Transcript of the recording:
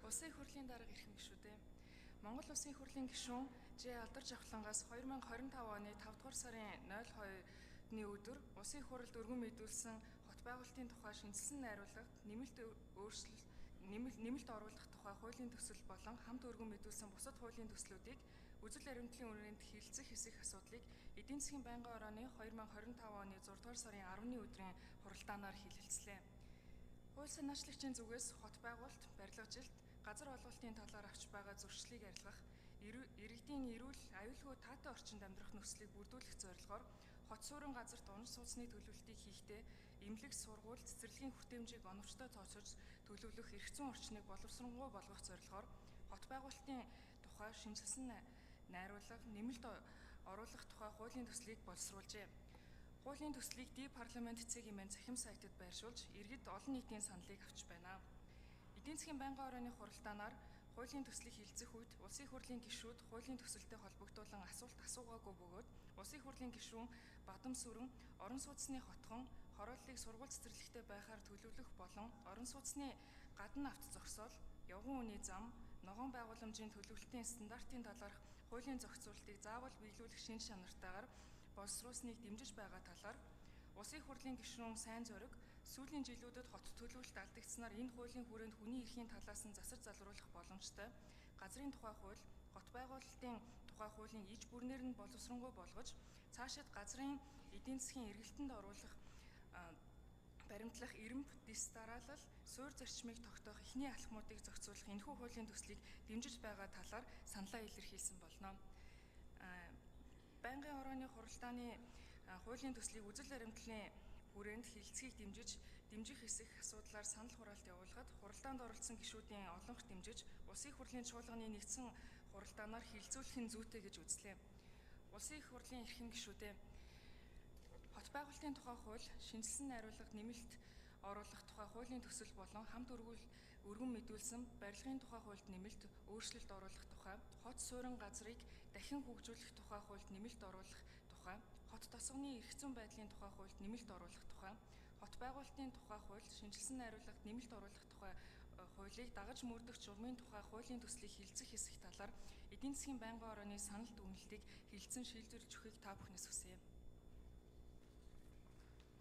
Улсын их хурлын дарга эрхэм гишүүдээ. Монгол Улсын их хурлын гишүүн Ж. Алдар Жавхлангаас 2025 оны 5 дугаар сарын 02-ны өдөр Улсын их хурлд өргөн мэдүүлсэн хот байгуулалтын тухай шинжилсэн найруулгад нэмэлт оруулах тухай хуулийн төсөл болон хамт өргөн мэдүүлсэн бусад хуулийн төслүүдийг үзэл баримтлалын үрээнд хэлэлцэх хэсэг асуудлыг эдийн засгийн байнгын орооны 2025 оны 6 дугаар сарын 10-ны өдрийн хуралдаанаар хэлэлцлээ. Хууль санаачлагчийн зүгээс хот байгуулалт, барилгажилт, газар олголтын талаар авч байгаа зөрчлийг арилгах, иргэдийн эрүүл, аюулгүй таатай орчинд амьдрах нөхцөлийг бүрдүүлэх зорилгоор хот суурин газарт унаж сууцны төлөвлөлтийг хийхдээ эмнэлэг, сургууль, цэцэрлэгийн хүртээмжийг оновчтой тооцож төлөвлөх эрх зүйн орчныг боловсронгуй болгох зорилгоор хот байгуулалтын тухай шинжилсэн найруулга нэмэлт оруулах тухай хуулийн төслийг боловсруулжээ. Хуулийн төслийг Д-парламент.cg-ийн захим сайтад байршуулж, иргэд олон нийтийн саналыг авч байна. Эдийн засгийн байнгын орооны хуралдаанаар хуулийн төслийг хэлэлцэх үед Улсын их хурлын гишүүд хуулийн төсөлтэй холбогдуулан асуулт асуугаагүй бөгөөд Улсын их хурлын гишүүн Бадам Сүрэн орон сууцны хотхон хорооллыг сургууль цэцэрлэгтэй байхаар төлөвлөх болон орон сууцны гадна авто зогсоол, явган үний зам, ногоон байгууламжийн төлөвлөлтийн стандартын талаарх хуулийн зохицуултыг заавал биелүүлэх шинж чанартайгаар боловсруулсныг дэмжиж байгаа талаар Улсын их хурлын гишүүн Сайн зориг сүүлийн жилүүдэд хот төлөвлөлт алдагдсанаар энэ хуулийн хүрээнд хүний эрхийн талаас нь засаж залруулах боломжтой газрын тухай хууль, хот байгуулалтын тухай хуулийн иж бүрнээр нь боловсронгуй болгож цаашид газрын эдийн засгийн эргэлтэнд оруулах баримтлах эрэмб дисдаралал суур зарчмыг тогтоох эхний алхмуудыг зохицуулах энэхүү хуулийн төслийг дэмжиж байгаа талаар саналаа илэрхийлсэн болно. Байнгын орооны хуралдааны хуулийн төслийг үзэл баримтлалын хүрээнд хэлэлцэхийг дэмжих хэсэг асуудлаар санал хураалт явуулахад хуралдаанд оролцсон гишүүдийн олонх дэмжиж Улсын их хурлын чуулганы нэгдсэн хуралдаанаар хэлэлцүүлэх нь зүйтэй гэж үзлээ. Улсын их хурлын эрхэм гишүүдээ хот байгуулалтын тухай хууль, шинжилсэн найруулгад нэмэлт оруулах тухай хуулийн төсөл болон хамт өргөн мэдүүлсэн барилгын тухай хуульд нэмэлт өөрчлөлт оруулах тухай, хот суурин газрыг дахин хөгжүүлэх тухай хуульд нэмэлт оруулах тухай, хот тосгоны эрх зүйн байдлын тухай хуульд нэмэлт оруулах тухай, хот байгуулалтын тухай хууль, шинжилсэн найруулгад нэмэлт оруулах тухай хуулийг дагаж мөрдөх журмын тухай хуулийн төслийг хэлэлцэх хэсэг талаар эдийн засгийн байнгын орооны санал дүгнэлтийг хэлэлцэн шийдвэрлэж өгөхийг та бүхнээс хүсье.